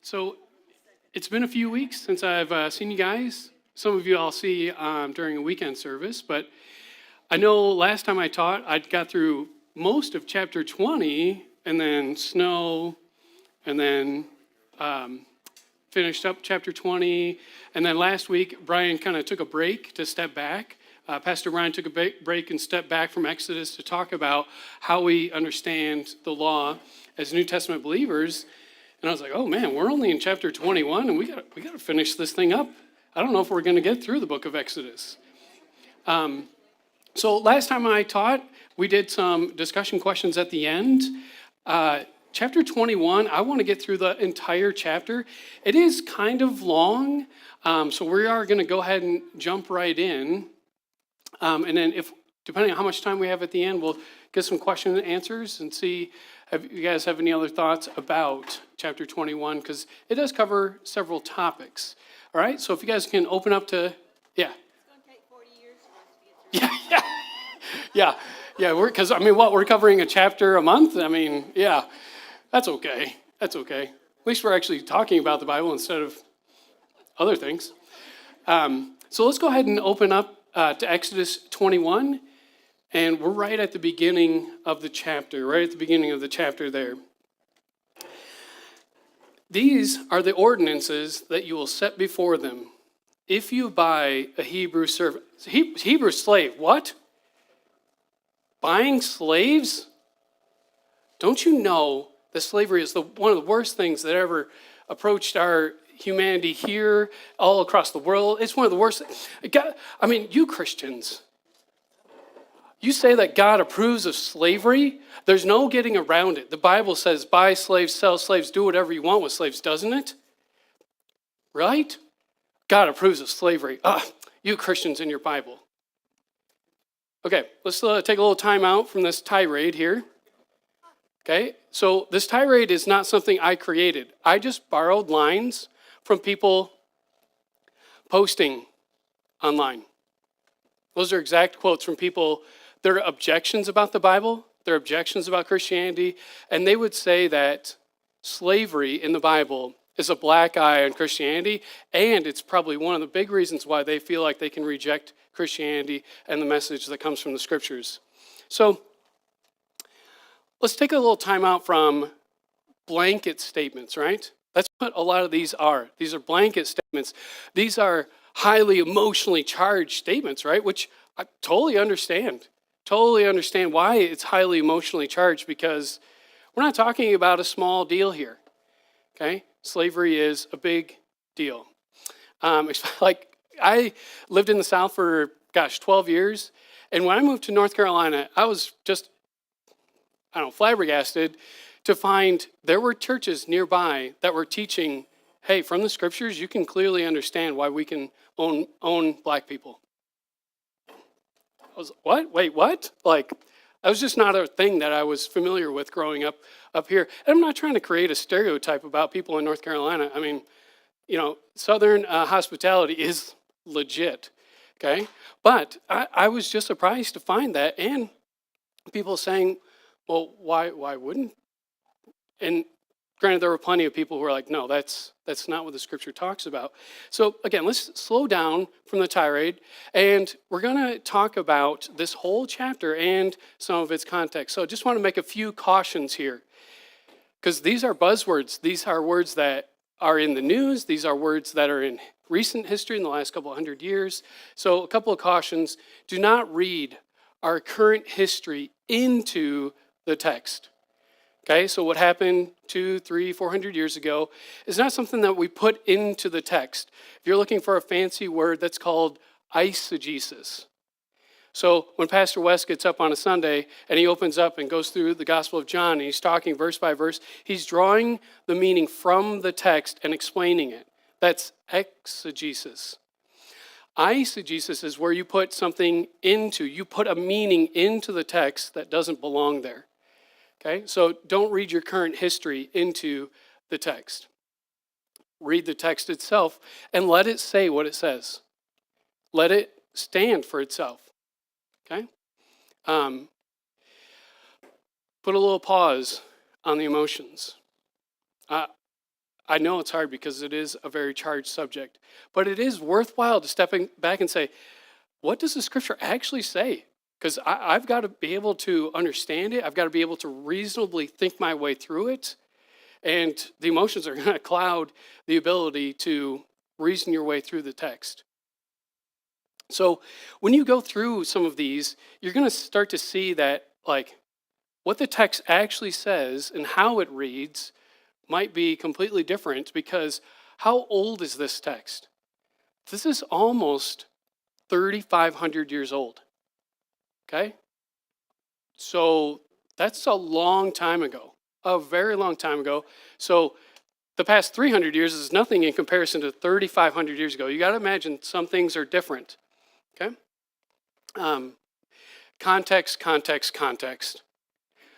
So it's been a few weeks since I've seen you guys. Some of you I'll see during a weekend service, but I know last time I taught, I got through most of chapter 20 and then snow and then finished up chapter 20. And then last week, Brian kind of took a break to step back. Pastor Brian took a break and stepped back from Exodus to talk about how we understand the law as New Testament believers. And I was like, oh man, we're only in chapter 21 and we got to finish this thing up. I don't know if we're going to get through the book of Exodus. So last time I taught, we did some discussion questions at the end. Chapter 21, I want to get through the entire chapter. It is kind of long, so we are going to go ahead and jump right in. And then depending on how much time we have at the end, we'll get some question and answers and see if you guys have any other thoughts about chapter 21, because it does cover several topics. All right, so if you guys can open up to, yeah. It's going to take 40 years for us to get through. Yeah. Because we're covering a chapter a month. Yeah, that's okay. At least we're actually talking about the Bible instead of other things. So let's go ahead and open up to Exodus 21. And we're right at the beginning of the chapter, there. These are the ordinances that you will set before them if you buy a Hebrew servant. Hebrew slave, what? Buying slaves? Don't you know that slavery is one of the worst things that ever approached our humanity here, all across the world? It's one of the worst. You Christians, you say that God approves of slavery. There's no getting around it. The Bible says buy slaves, sell slaves, do whatever you want with slaves, doesn't it? Right? God approves of slavery. You Christians in your Bible. Okay, let's take a little time out from this tirade here. Okay, so this tirade is not something I created. I just borrowed lines from people posting online. Those are exact quotes from people, their objections about the Bible, their objections about Christianity, and they would say that slavery in the Bible is a black eye on Christianity, and it's probably one of the big reasons why they feel like they can reject Christianity and the message that comes from the scriptures. So let's take a little time out from blanket statements, right? That's what a lot of these are. These are blanket statements. These are highly emotionally charged statements, right? Which I totally understand. Totally understand why it's highly emotionally charged, because we're not talking about a small deal here, okay? Slavery is a big deal. It's like I lived in the South for, 12 years. And when I moved to North Carolina, I was just, flabbergasted to find there were churches nearby that were teaching, hey, from the scriptures, you can clearly understand why we can own black people. I was, what? Wait, what? That was just not a thing that I was familiar with growing up here. And I'm not trying to create a stereotype about people in North Carolina. Southern hospitality is legit, okay? But I was just surprised to find that, and people saying, well, why wouldn't? And granted, there were plenty of people who were like, no, that's not what the scripture talks about. So again, let's slow down from the tirade, and we're going to talk about this whole chapter and some of its context. So I just want to make a few cautions here, because these are buzzwords. These are words that are in the news. These are words that are in recent history in the last couple of 100 years. So a couple of cautions. Do not read our current history into the text. Okay, so what happened 200, 300, 400 years ago is not something that we put into the text. If you're looking for a fancy word, that's called eisegesis. So when Pastor West gets up on a Sunday and he opens up and goes through the Gospel of John and he's talking verse by verse, he's drawing the meaning from the text and explaining it. That's exegesis. Eisegesis is where you put you put a meaning into the text that doesn't belong there. Okay, so don't read your current history into the text. Read the text itself and let it say what it says. Let it stand for itself. Okay? Put a little pause on the emotions. I know it's hard because it is a very charged subject, but it is worthwhile to step back and say, what does the scripture actually say? Because I've got to be able to understand it. I've got to be able to reasonably think my way through it. And the emotions are going to cloud the ability to reason your way through the text. So when you go through some of these, you're going to start to see that, like, what the text actually says and how it reads might be completely different, because how old is this text? This is almost 3,500 years old. Okay? So that's a long time ago, a very long time ago. So the past 300 years is nothing in comparison to 3,500 years ago. You got to imagine some things are different. Okay? Context, context, context.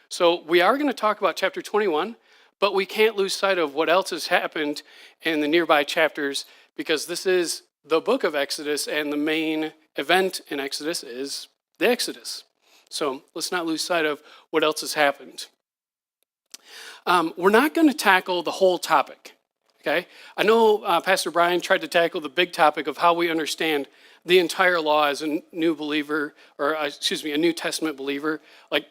So we are going to talk about chapter 21, but we can't lose sight of what else has happened in the nearby chapters, because this is the book of Exodus, and the main event in Exodus is the Exodus. So let's not lose sight of what else has happened. We're not going to tackle the whole topic, okay? I know Pastor Brian tried to tackle the big topic of how we understand the entire law as a new believer, or a New Testament believer. Like,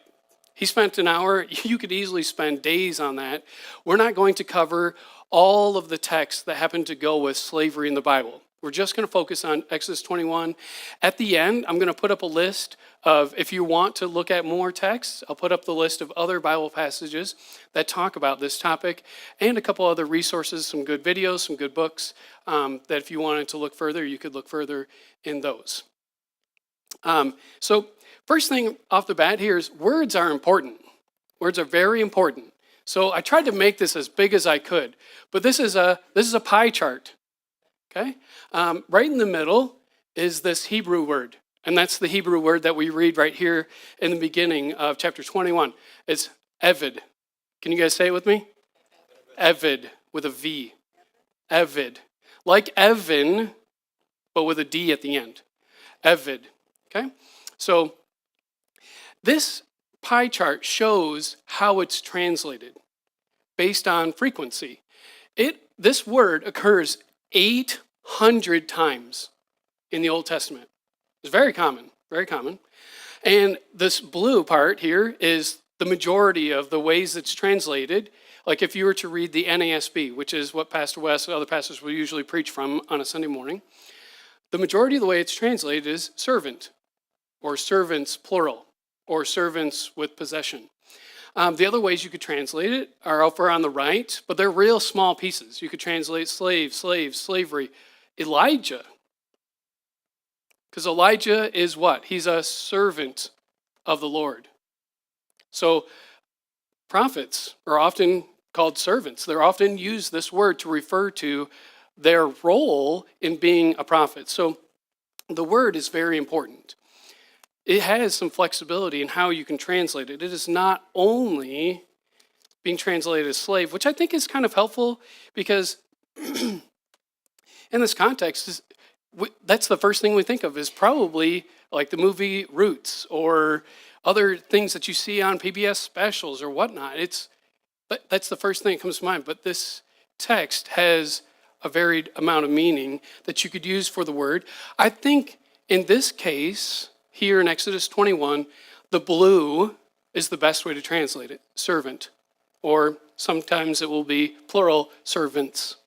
he spent an hour. You could easily spend days on that. We're not going to cover all of the texts that happen to go with slavery in the Bible. We're just going to focus on Exodus 21. At the end, I'm going to put up a list of, if you want to look at more texts, I'll put up the list of other Bible passages that talk about this topic, and a couple other resources, some good videos, some good books, that if you wanted to look further, you could look further in those. So first thing off the bat here is words are important. Words are very important. So I tried to make this as big as I could, but this is a pie chart. Okay? Right in the middle is this Hebrew word, and that's the Hebrew word that we read right here in the beginning of chapter 21. It's Evid. Can you guys say it with me? Evid, with a V. Evid. Like Evan, but with a D at the end. Evid. Okay? So this pie chart shows how it's translated based on frequency. This word occurs 800 times in the Old Testament. It's very common, very common. And this blue part here is the majority of the ways it's translated. Like if you were to read the NASB, which is what Pastor West and other pastors will usually preach from on a Sunday morning, the majority of the way it's translated is servant, or servants plural, or servants with possession. The other ways you could translate it are over on the right, but they're real small pieces. You could translate slave, slavery, Elijah. Because Elijah is what? He's a servant of the Lord. So prophets are often called servants. They're often used this word to refer to their role in being a prophet. So the word is very important. It has some flexibility in how you can translate it. It is not only being translated as slave, which I think is kind of helpful, because in this context, that's the first thing we think of, is probably like the movie Roots or other things that you see on PBS specials or whatnot. That's the first thing that comes to mind. But this text has a varied amount of meaning that you could use for the word. I think in this case, here in Exodus 21, the blue is the best way to translate it, servant, or sometimes it will be plural, servants.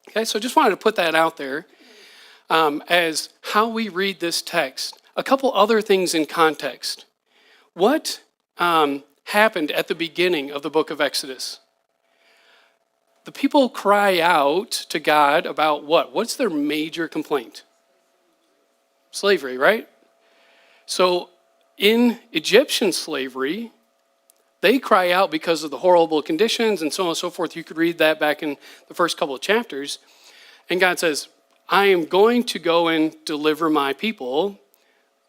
Okay, so just wanted to put that out there as how we read this text. A couple other things in context. What happened at the beginning of the book of Exodus? The people cry out to God about what? What's their major complaint? Slavery, right? So in Egyptian slavery, they cry out because of the horrible conditions and so on and so forth. You could read that back in the first couple of chapters. And God says, I am going to go and deliver my people.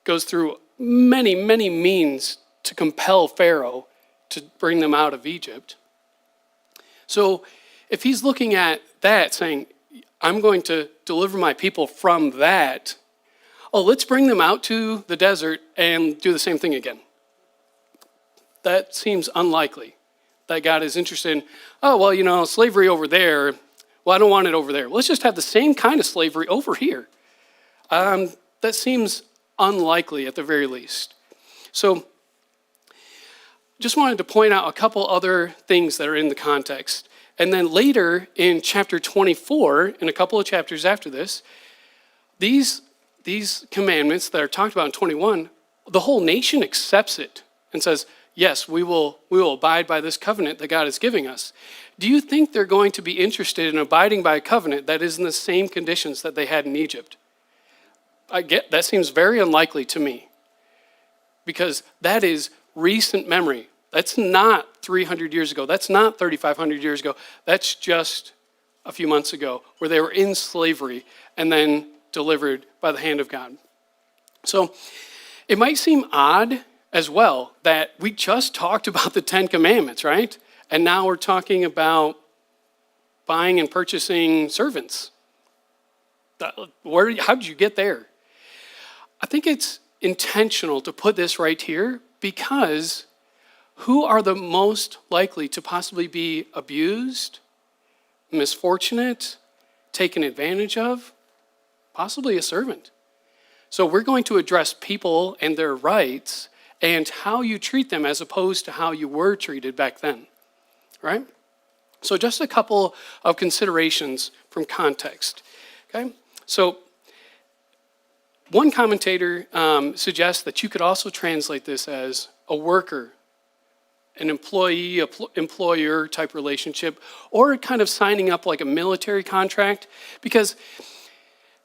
Goes through many, many means to compel Pharaoh to bring them out of Egypt. So if he's looking at that, saying, I'm going to deliver my people from that, let's bring them out to the desert and do the same thing again. That seems unlikely. that God is interested in, oh, well, slavery over there, well, I don't want it over there. Let's just have the same kind of slavery over here. That seems unlikely at the very least. So just wanted to point out a couple other things that are in the context. And then later in chapter 24, in a couple of chapters after this, these commandments that are talked about in 21, the whole nation accepts it and says, yes, we will abide by this covenant that God is giving us. Do you think they're going to be interested in abiding by a covenant that is in the same conditions that they had in Egypt? That seems very unlikely to me, because that is recent memory. That's not 300 years ago. That's not 3,500 years ago. That's just a few months ago, where they were in slavery and then delivered by the hand of God. So it might seem odd as well that we just talked about the 10 Commandments, right? And now we're talking about buying and purchasing servants. How did you get there? I think it's intentional to put this right here, because who are the most likely to possibly be abused, misfortunate, taken advantage of? Possibly a servant. So we're going to address people and their rights and how you treat them as opposed to how you were treated back then, right? So just a couple of considerations from context, okay? So one commentator suggests that you could also translate this as a worker, an employee-employer type relationship, or kind of signing up like a military contract, because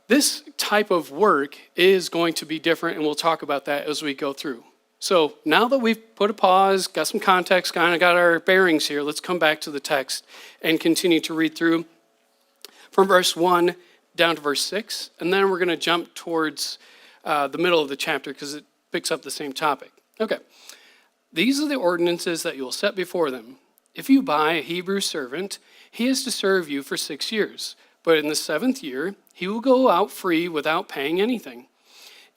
this type of work is going to be different, and we'll talk about that as we go through. So now that we've put a pause, got some context, kind of got our bearings here, let's come back to the text and continue to read through from verse 1 down to verse 6, and then we're going to jump towards the middle of the chapter because it picks up the same topic. Okay. These are the ordinances that you will set before them. If you buy a Hebrew servant, he is to serve you for 6 years. But in the 7th year, he will go out free without paying anything.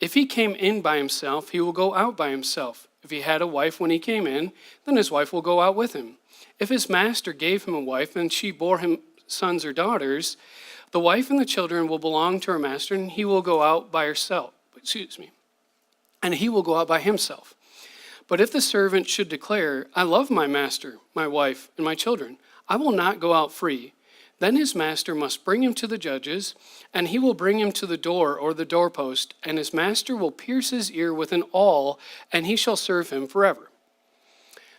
If he came in by himself, he will go out by himself. If he had a wife when he came in, then his wife will go out with him. If his master gave him a wife and she bore him sons or daughters, the wife and the children will belong to her master, and he will go out by herself. And he will go out by himself. But if the servant should declare, I love my master, my wife, and my children, I will not go out free, then his master must bring him to the judges, and he will bring him to the door or the doorpost, and his master will pierce his ear with an awl, and he shall serve him forever.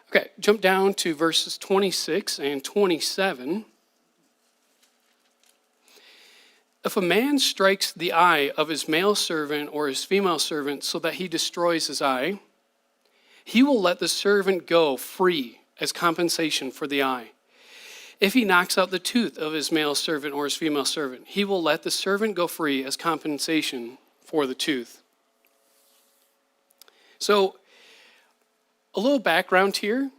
Okay, jump down to verses 26 and 27. If a man strikes the eye of his male servant or his female servant so that he destroys his eye, he will let the servant go free as compensation for the eye. If he knocks out the tooth of his male servant or his female servant, he will let the servant go free as compensation for the tooth. So, a little background here.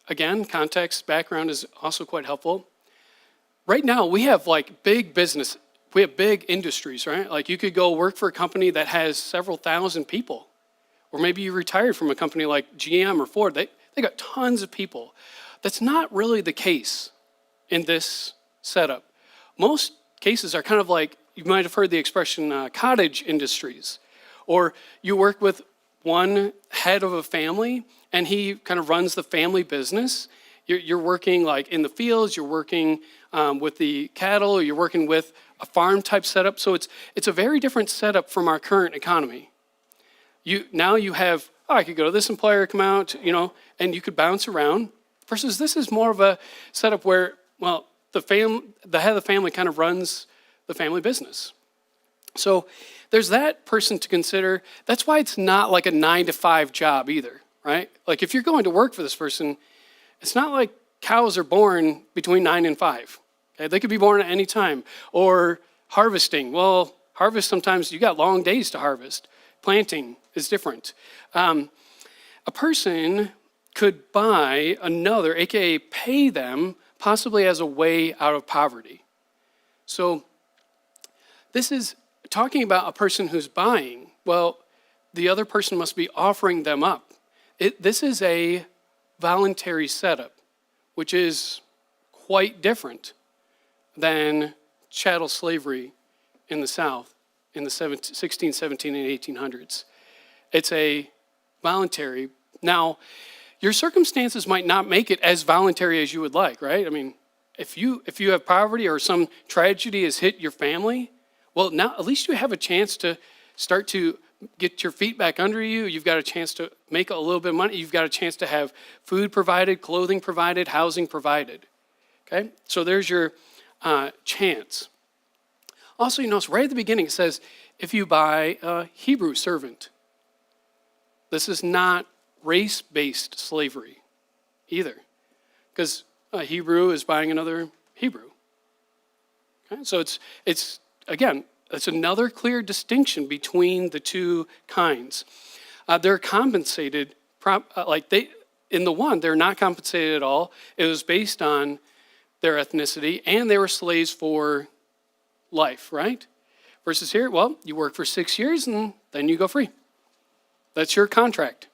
Again, context, background is also quite helpful. Right now, we have like big business. We have big industries, right? Like you could go work for a company that has several thousand people. Or maybe you retired from a company like GM or Ford. They got tons of people. That's not really the case in this setup. Most cases are kind of like, you might have heard the expression cottage industries. Or you work with one head of a family and he kind of runs the family business. You're working like in the fields, you're working with the cattle, or you're working with a farm type setup. So it's a very different setup from our current economy. Now you have, I could go to this employer, come out, and you could bounce around. Versus this is more of a setup where, well, the head of the family kind of runs the family business. So there's that person to consider. That's why it's not like a 9-to-5 job either, right? Like if you're going to work for this person, it's not like cows are born between 9 and 5. Okay? They could be born at any time. Or harvesting. Well, harvest sometimes you got long days to harvest. Planting is different. A person could buy another, aka pay them, possibly as a way out of poverty. So this is talking about a person who's buying. Well, the other person must be offering them up. This is a voluntary setup, which is quite different than chattel slavery in the South in the 16, 17, and 1800s. It's a voluntary. Now, your circumstances might not make it as voluntary as you would like, right? I mean, if you have poverty or some tragedy has hit your family, well, now at least you have a chance to start to get your feet back under you. You've got a chance to make a little bit of money. You've got a chance to have food provided, clothing provided, housing provided. Okay? So there's your chance. Also, you notice right at the beginning it says, if you buy a Hebrew servant. This is not race-based slavery either, because a Hebrew is buying another Hebrew. Okay? So it's again, it's another clear distinction between the two kinds. They're compensated, in the one, they're not compensated at all. It was based on their ethnicity, and they were slaves for life, right? Versus here, well, you work for 6 years, and then you go free. That's your contract,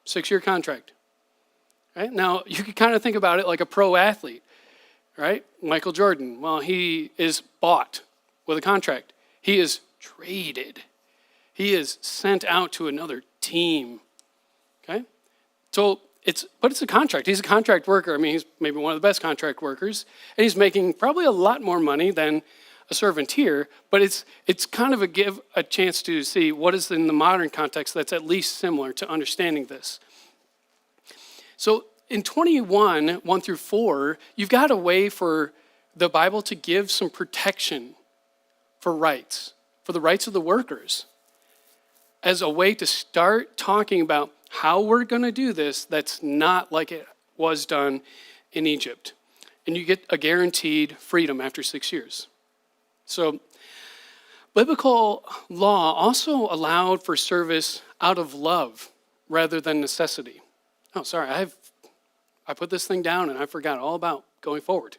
6-year contract. Right? Now, you could kind of think about it like a pro athlete, right? Michael Jordan, well, he is bought with a contract. He is traded. He is sent out to another team, okay? So it's a contract. He's a contract worker. I mean, he's maybe one of the best contract workers, and he's making probably a lot more money than a servant here, but it's kind of a chance to see what is in the modern context that's at least similar to understanding this. So in 21, 1 through 4, you've got a way for the Bible to give some protection for rights, for the rights of the workers, as a way to start talking about how we're going to do this that's not like it was done in Egypt. And you get a guaranteed freedom after 6 years. So biblical law also allowed for service out of love rather than necessity. Oh, sorry, I put this thing down and I forgot all about going forward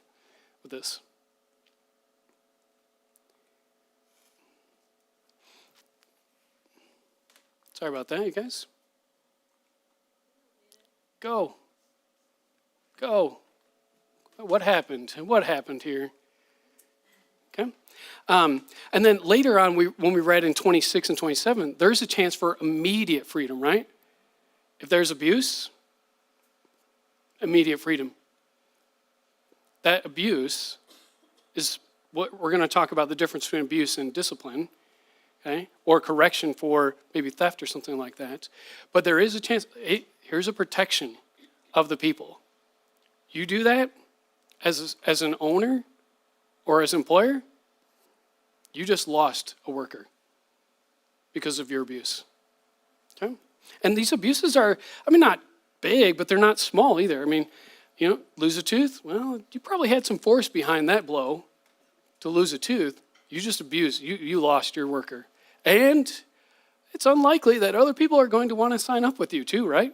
with this. Sorry about that, you guys. Go. What happened? What happened here? Okay. And then later on, when we read in 26 and 27, there's a chance for immediate freedom, right? If there's abuse, immediate freedom. That abuse is what we're going to talk about, the difference between abuse and discipline, okay? Or correction for maybe theft or something like that. But there is a chance, here's a protection of the people. You do that as an owner or as an employer, you just lost a worker because of your abuse. Okay? And these abuses are, not big, but they're not small either. Lose a tooth? Well, you probably had some force behind that blow to lose a tooth. You just abused, you lost your worker. And it's unlikely that other people are going to want to sign up with you too, right?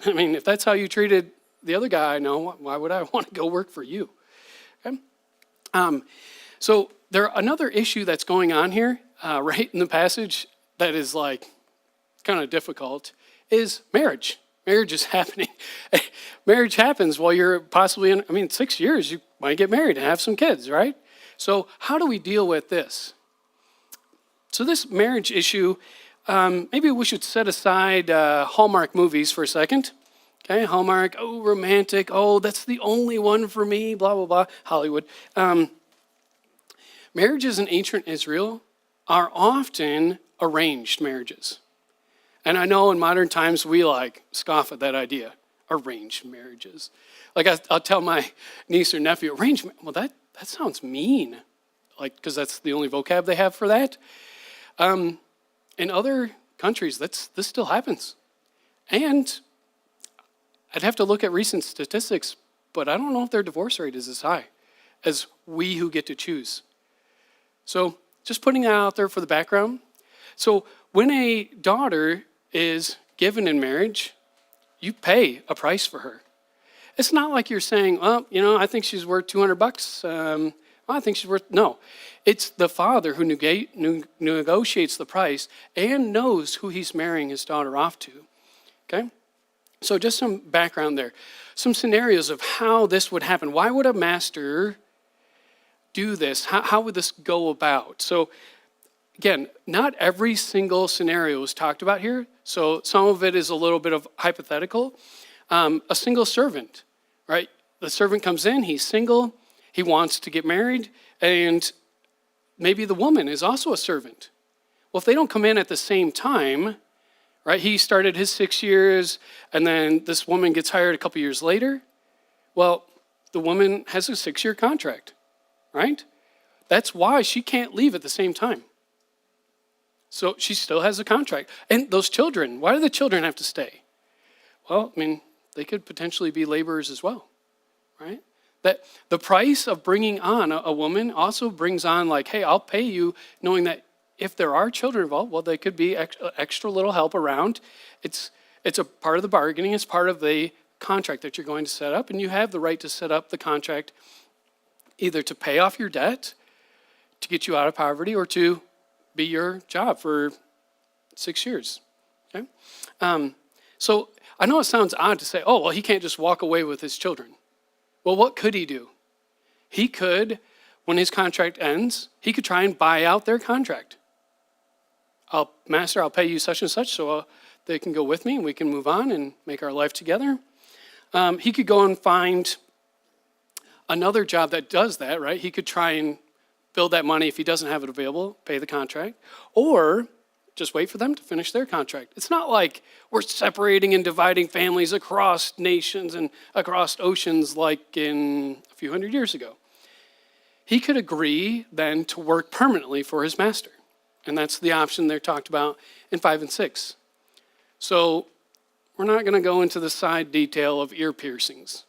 If that's how you treated the other guy I know, why would I want to go work for you? Okay? So another issue that's going on here, right in the passage, that is kind of difficult, is marriage. Marriage is happening. Marriage happens while you're possibly in, 6 years, you might get married and have some kids, right? So how do we deal with this? So this marriage issue, maybe we should set aside Hallmark movies for a second. Okay, Hallmark, oh, romantic, oh, that's the only one for me, blah, blah, blah, Hollywood. Marriages in ancient Israel are often arranged marriages. And I know in modern times we scoff at that idea, arranged marriages. I'll tell my niece or nephew, arrangement, well, that sounds mean, because that's the only vocab they have for that. In other countries, this still happens. And I'd have to look at recent statistics, but I don't know if their divorce rate is as high as we who get to choose. So just putting that out there for the background. So when a daughter is given in marriage, you pay a price for her. It's not like you're saying, well, I think she's worth $200. I think she's worth, no. It's the father who negotiates the price and knows who he's marrying his daughter off to, okay? So just some background there. some scenarios of how this would happen. Why would a master do this? How would this go about? So again, not every single scenario is talked about here. So some of it is a little bit of hypothetical. A single servant, right? The servant comes in, he's single, he wants to get married, and maybe the woman is also a servant. Well, if they don't come in at the same time, right? He started his 6 years, and then this woman gets hired a couple years later. Well, the woman has a 6-year contract, right? That's why she can't leave at the same time. So she still has a contract. And those children, why do the children have to stay? Well, I mean, they could potentially be laborers as well, right? That the price of bringing on a woman also brings on like, hey, I'll pay you, knowing that if there are children involved, well, they could be extra little help around. It's a part of the bargaining. It's part of the contract that you're going to set up, and you have the right to set up the contract either to pay off your debt, to get you out of poverty, or to be your job for 6 years. Okay, so I know it sounds odd to say, oh, well, he can't just walk away with his children. Well, what could he do? He could, when his contract ends, he could try and buy out their contract. Master, I'll pay you such and such so they can go with me and we can move on and make our life together. He could go and find another job that does that, right? He could try and build that money if he doesn't have it available, pay the contract, or just wait for them to finish their contract. It's not like we're separating and dividing families across nations and across oceans like in a few hundred years ago. He could agree then to work permanently for his master. And that's the option they're talked about in 5 and 6. So we're not going to go into the side detail of ear piercings.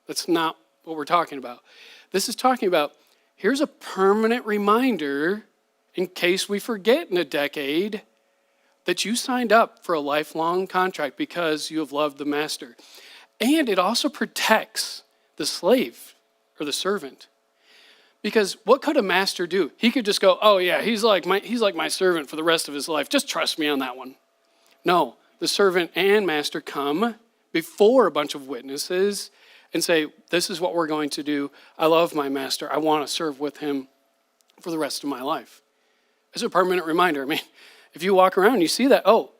That's not what we're talking about. This is talking about, here's a permanent reminder in case we forget in a decade that you signed up for a lifelong contract because you have loved the master. And it also protects the slave or the servant. Because what could a master do? He could just go, oh yeah, he's like my servant for the rest of his life. Just trust me on that one. No, the servant and master come before a bunch of witnesses and say, this is what we're going to do. I love my master. I want to serve with him for the rest of my life. It's a permanent reminder. I mean, if you walk around and you see that, oh,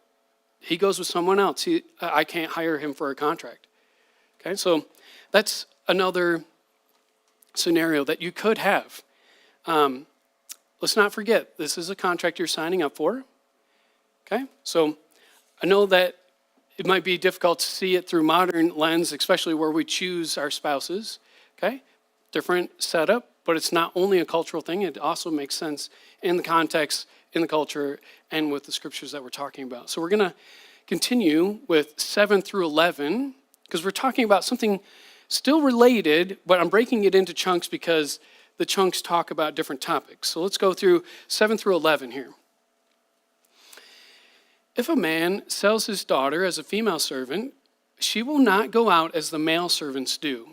he goes with someone else. I can't hire him for a contract. Okay, so that's another scenario that you could have. Let's not forget, this is a contract you're signing up for. Okay, so I know that it might be difficult to see it through modern lens, especially where we choose our spouses. Okay, different setup, but it's not only a cultural thing, it also makes sense in the context, in the culture, and with the scriptures that we're talking about. So we're going to continue with 7 through 11, because we're talking about something still related, but I'm breaking it into chunks because the chunks talk about different topics. So let's go through 7 through 11 here. If a man sells his daughter as a female servant, she will not go out as the male servants do.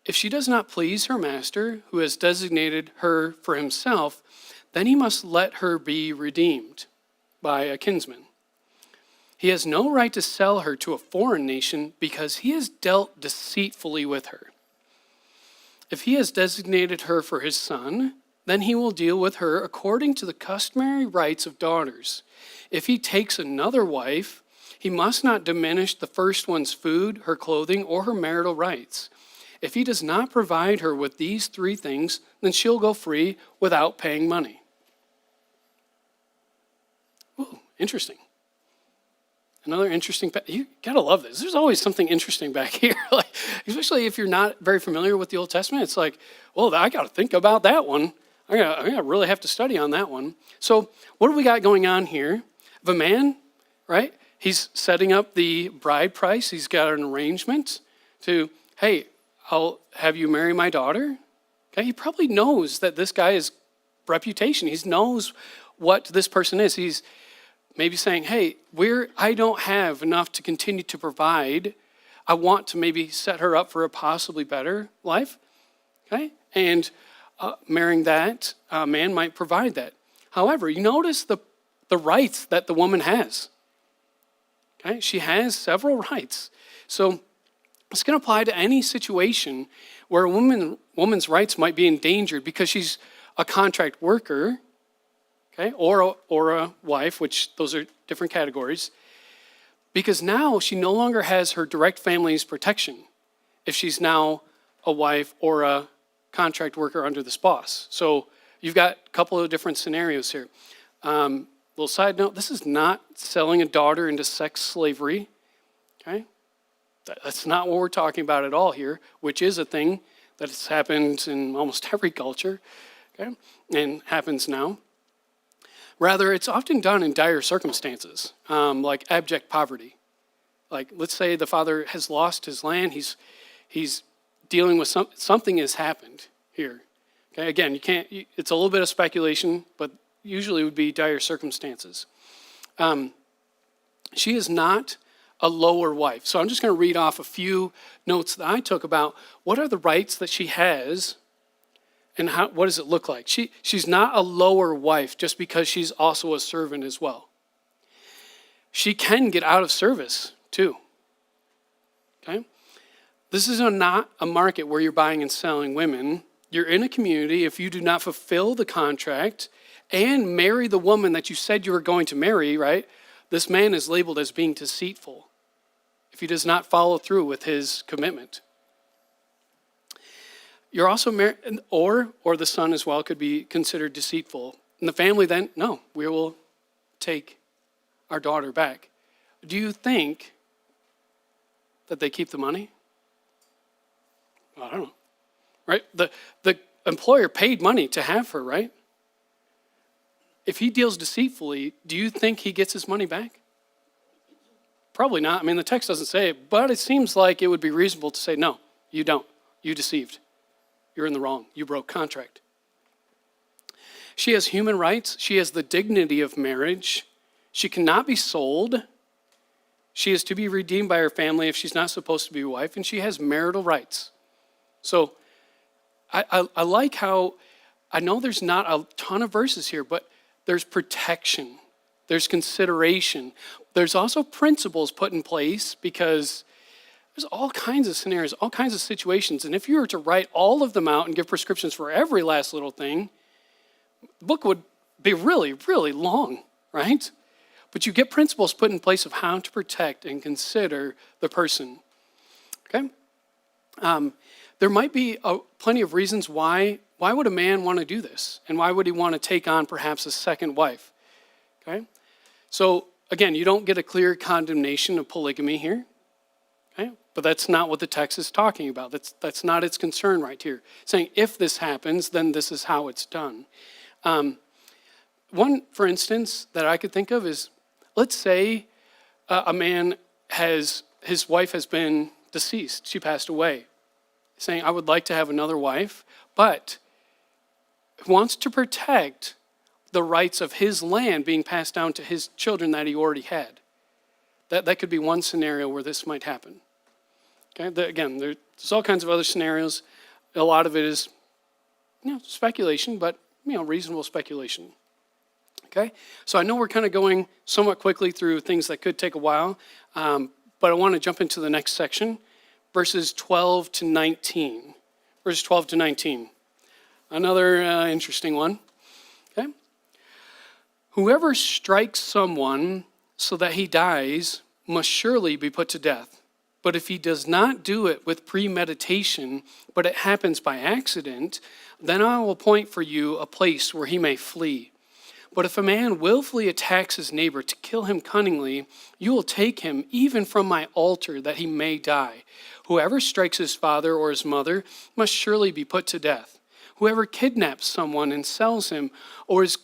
If she does not please her master, who has designated her for himself, then he must let her be redeemed by a kinsman. He has no right to sell her to a foreign nation because he has dealt deceitfully with her. If he has designated her for his son, then he will deal with her according to the customary rights of daughters. If he takes another wife, he must not diminish the first one's food, her clothing, or her marital rights. If he does not provide her with these 3 things, then she'll go free without paying money. Ooh, interesting. Another interesting, you gotta love this. There's always something interesting back here. Like, especially if you're not very familiar with the Old Testament, it's like, well, I gotta think about that one. I gotta really have to study on that one. So what do we got going on here? If a man, right, he's setting up the bride price. He's got an arrangement to, hey, I'll have you marry my daughter. Okay, he probably knows that this guy is reputation. He knows what this person is. He's maybe saying, hey, I don't have enough to continue to provide. I want to maybe set her up for a possibly better life. Okay, and marrying that man might provide that. However, you notice the rights that the woman has. Okay, she has several rights. So It's going to apply to any situation where a woman's rights might be endangered because she's a contract worker, okay, or a wife, which those are different categories, because now she no longer has her direct family's protection if she's now a wife or a contract worker under this boss. So you've got a couple of different scenarios here. Little side note, this is not selling a daughter into sex slavery, okay? That's not what we're talking about at all here, which is a thing that has happened in almost every culture, okay, and happens now. Rather, it's often done in dire circumstances, like abject poverty. Like, let's say the father has lost his land. He's dealing with something has happened here. Okay, again, it's a little bit of speculation, but usually it would be dire circumstances. She is not a lower wife. So I'm just going to read off a few notes that I took about what are the rights that she has and what does it look like. She's not a lower wife just because she's also a servant as well. She can get out of service too. Okay? This is not a market where you're buying and selling women. You're in a community. If you do not fulfill the contract and marry the woman that you said you were going to marry, right? This man is labeled as being deceitful if he does not follow through with his commitment. You're also married, or the son as well could be considered deceitful. And the family then, no, we will take our daughter back. Do you think that they keep the money? I don't know, right? The employer paid money to have her, right? If he deals deceitfully, do you think he gets his money back? Probably not. I mean, the text doesn't say it, but it seems like it would be reasonable to say, no, you don't. You deceived. You're in the wrong. You broke contract. She has human rights. She has the dignity of marriage. She cannot be sold. She is to be redeemed by her family if she's not supposed to be a wife, and she has marital rights. So I like how, I know there's not a ton of verses here, but there's protection. There's consideration. There's also principles put in place because there's all kinds of scenarios, all kinds of situations. And if you were to write all of them out and give prescriptions for every last little thing, the book would be really, really long, right? But you get principles put in place of how to protect and consider the person, okay? There might be plenty of reasons why would a man want to do this? And why would he want to take on perhaps a second wife, okay? So again, you don't get a clear condemnation of polygamy here, okay? But that's not what the text is talking about. That's not its concern right here. It's saying if this happens, then this is how it's done. One, for instance, that I could think of is, let's say a man his wife has been deceased. She passed away. Saying, I would like to have another wife, but wants to protect the rights of his land being passed down to his children that he already had. That could be one scenario where this might happen. Okay, again, there's all kinds of other scenarios. A lot of it is, speculation, but reasonable speculation. Okay, so I know we're kind of going somewhat quickly through things that could take a while, but I want to jump into the next section. Verses 12 to 19. Verses 12 to 19. Another interesting one. Okay. Whoever strikes someone so that he dies must surely be put to death. But if he does not do it with premeditation, but it happens by accident, then I will appoint for you a place where he may flee. But if a man willfully attacks his neighbor to kill him cunningly, you will take him even from my altar that he may die. Whoever strikes his father or his mother must surely be put to death. Whoever kidnaps someone and sells him or is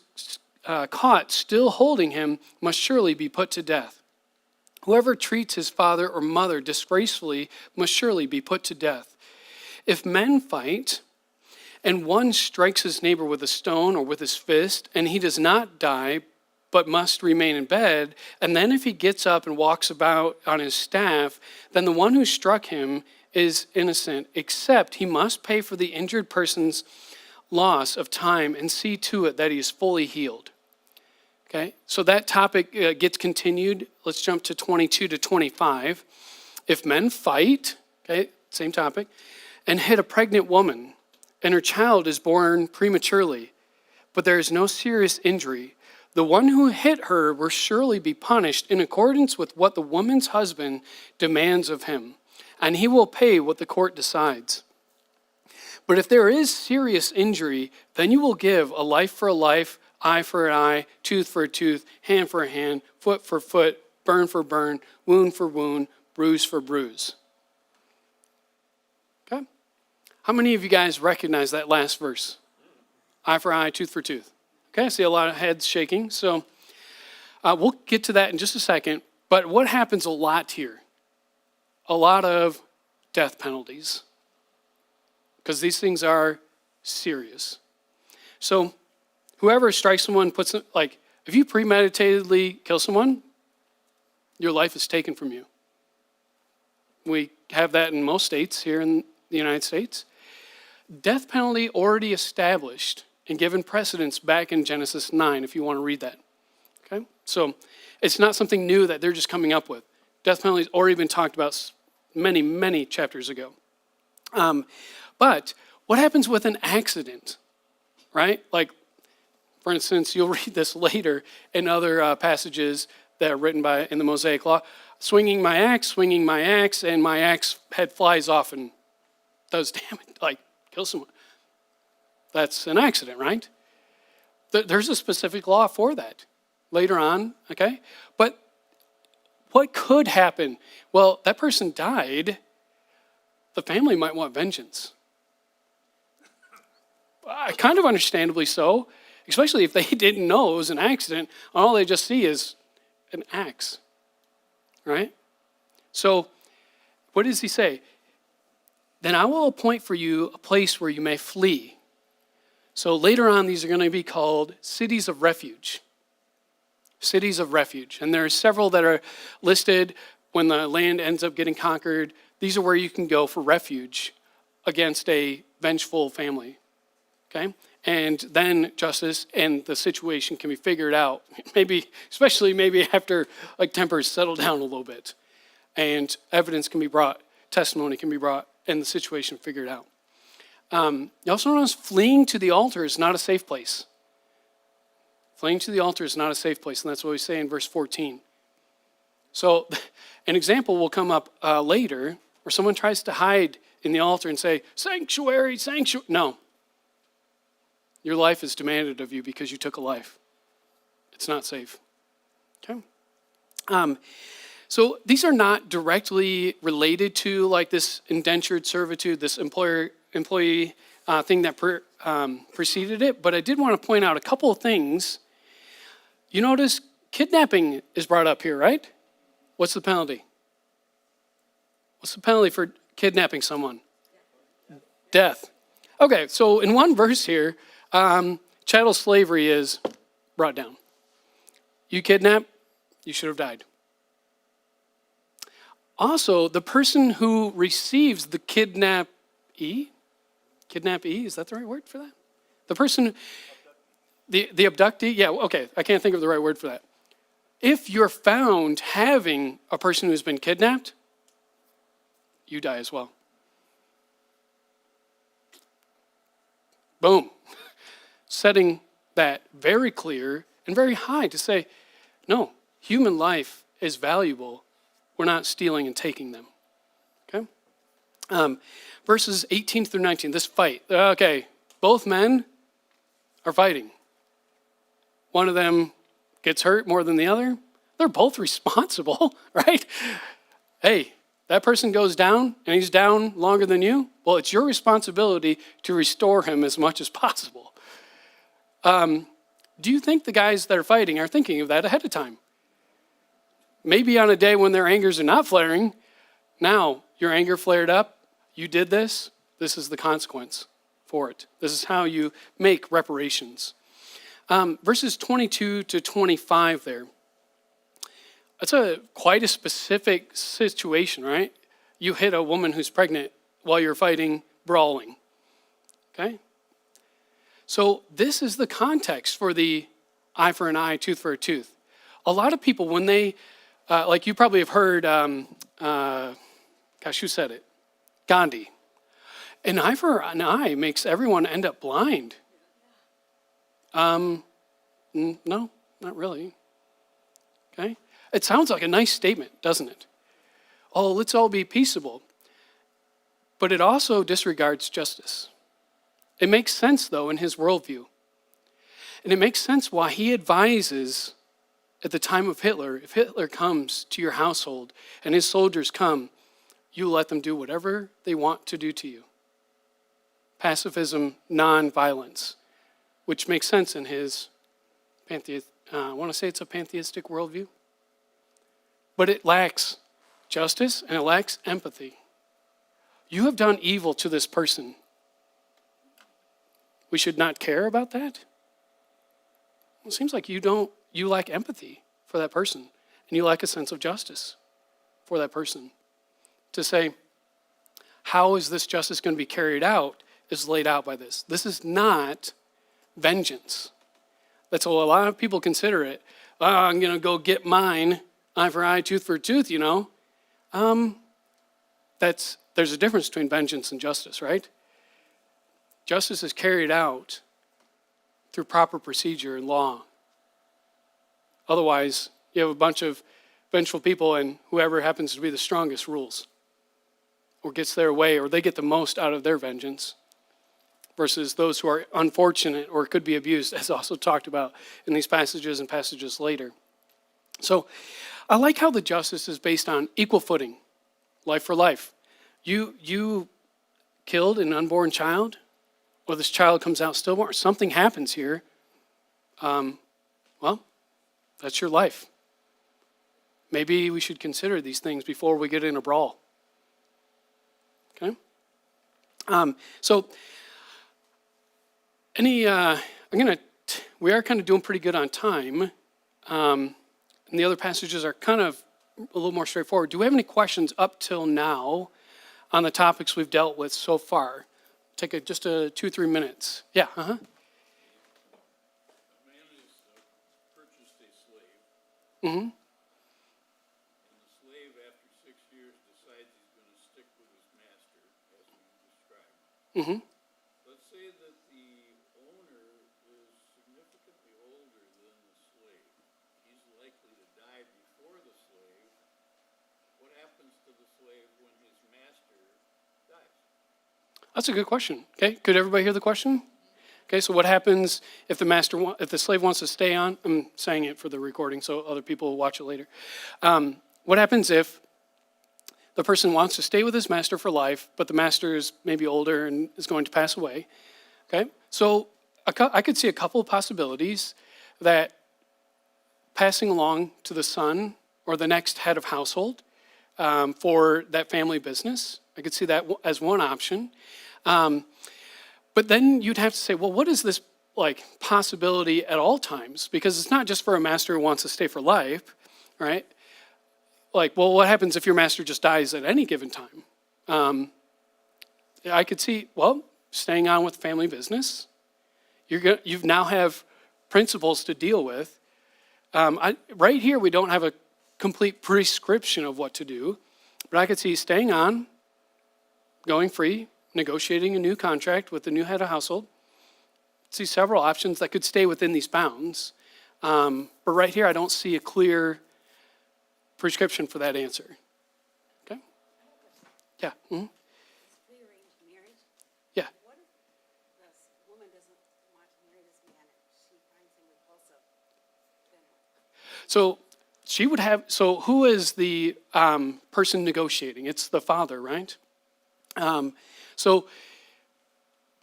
caught still holding him must surely be put to death. Whoever treats his father or mother disgracefully must surely be put to death. If men fight, and one strikes his neighbor with a stone or with his fist, and he does not die, but must remain in bed, and then if he gets up and walks about on his staff, then the one who struck him is innocent, except he must pay for the injured person's loss of time and see to it that he is fully healed. Okay, so that topic gets continued. Let's jump to 22 to 25. If men fight, okay, same topic, and hit a pregnant woman, and her child is born prematurely, but there is no serious injury, the one who hit her will surely be punished in accordance with what the woman's husband demands of him, and he will pay what the court decides. But if there is serious injury, then you will give a life for a life, eye for an eye, tooth for a tooth, hand for a hand, foot for foot, burn for burn, wound for wound, bruise for bruise. Okay? How many of you guys recognize that last verse? Eye for eye, tooth for tooth. Okay, I see a lot of heads shaking. So we'll get to that in just a second. But what happens a lot here? A lot of death penalties. Because these things are serious. So whoever strikes someone, if you premeditatedly kill someone, your life is taken from you. We have that in most states here in the United States. Death penalty already established and given precedence back in Genesis 9, if you want to read that. Okay? So it's not something new that they're just coming up with. Death penalty has already been talked about many, many chapters ago. But what happens with an accident, right? Like, for instance, you'll read this later in other passages that are written in the Mosaic Law. Swinging my axe, and my axe head flies off and does damage, kills someone. That's an accident, right? There's a specific law for that later on, okay? But what could happen? Well, that person died. The family might want vengeance. Kind of understandably so, especially if they didn't know it was an accident. All they just see is an axe, right? So what does he say? Then I will appoint for you a place where you may flee. So later on, these are going to be called cities of refuge. Cities of refuge. And there are several that are listed when the land ends up getting conquered. These are where you can go for refuge against a vengeful family. Okay? And then justice and the situation can be figured out. Especially after tempers settle down a little bit. And evidence can be brought, testimony can be brought, and the situation figured out. You also notice fleeing to the altar is not a safe place. Fleeing to the altar is not a safe place, and that's what we say in verse 14. So an example will come up later where someone tries to hide in the altar and say, sanctuary, sanctuary. No. Your life is demanded of you because you took a life. It's not safe. Okay? So these are not directly related to this indentured servitude, this employee thing that preceded it, but I did want to point out a couple of things. You notice kidnapping is brought up here, right? What's the penalty? What's the penalty for kidnapping someone? Death. Okay, so in one verse here, chattel slavery is brought down. You kidnap, you should have died. Also, the person who receives the kidnappee, is that the right word for that? The person, the abductee, yeah, okay, I can't think of the right word for that. If you're found having a person who's been kidnapped, you die as well. Boom. Setting that very clear and very high to say, no, human life is valuable. We're not stealing and taking them. Okay? Verses 18 through 19, this fight. Okay, both men are fighting. One of them gets hurt more than the other. They're both responsible, right? Hey, that person goes down and he's down longer than you. Well, it's your responsibility to restore him as much as possible. Do you think the guys that are fighting are thinking of that ahead of time? Maybe on a day when their angers are not flaring. Now, your anger flared up. You did this. This is the consequence for it. This is how you make reparations. Verses 22 to 25 there. That's quite a specific situation, right? You hit a woman who's pregnant while you're fighting, brawling. Okay? So this is the context for the eye for an eye, tooth for a tooth. A lot of people, when they, you probably have heard, who said it? Gandhi. An eye for an eye makes everyone end up blind. No, not really. Okay? It sounds like a nice statement, doesn't it? Oh, let's all be peaceable. But it also disregards justice. It makes sense, though, in his worldview. And it makes sense why he advises at the time of Hitler, if Hitler comes to your household and his soldiers come, you let them do whatever they want to do to you. Pacifism, non-violence, which makes sense in his I want to say it's a pantheistic worldview. But it lacks justice and it lacks empathy. You have done evil to this person. We should not care about that? It seems like you lack empathy for that person, and you lack a sense of justice for that person. To say, how is this justice going to be carried out is laid out by this. This is not vengeance. That's what a lot of people consider it. Oh, I'm going to go get mine, eye for eye, tooth for tooth, you know. There's a difference between vengeance and justice, right? Justice is carried out through proper procedure and law. Otherwise, you have a bunch of vengeful people and whoever happens to be the strongest rules or gets their way or they get the most out of their vengeance versus those who are unfortunate or could be abused, as also talked about in these passages and passages later. So I like how the justice is based on equal footing, life for life. You killed an unborn child, or this child comes out stillborn, or something happens here, well, that's your life. Maybe we should consider these things before we get in a brawl. Okay? So, we are kind of doing pretty good on time. And the other passages are kind of a little more straightforward. Do we have any questions up till now on the topics we've dealt with so far? Take just 2-3 minutes. Yeah, A man is purchased a slave, Mm-hmm. and the slave, after 6 years, decides he's going to stick with his master, as you described. Mm-hmm. Let's say that the owner is significantly older than the slave. He's likely to die before the slave. What happens to the slave when his master dies? That's a good question. Okay, could everybody hear the question? Okay, so what happens if if the slave wants to stay on? I'm saying it for the recording so other people will watch it later. What happens if the person wants to stay with his master for life, but the master is maybe older and is going to pass away? Okay, so I could see a couple of possibilities that passing along to the son or the next head of household for that family business. I could see that as one option. But then you'd have to say, well, what is this possibility at all times? Because it's not just for a master who wants to stay for life, right? Well, what happens if your master just dies at any given time? I could see, staying on with family business. You now have principles to deal with. Right here, we don't have a complete prescription of what to do, but I could see staying on, going free, negotiating a new contract with the new head of household. See several options that could stay within these bounds. But right here, I don't see a clear prescription for that answer. Okay? Yeah. Mm-hmm. Prearranged marriage. Yeah. What if this woman doesn't want to marry this man and she finds him repulsive? Then what? So who is the person negotiating? It's the father, right? So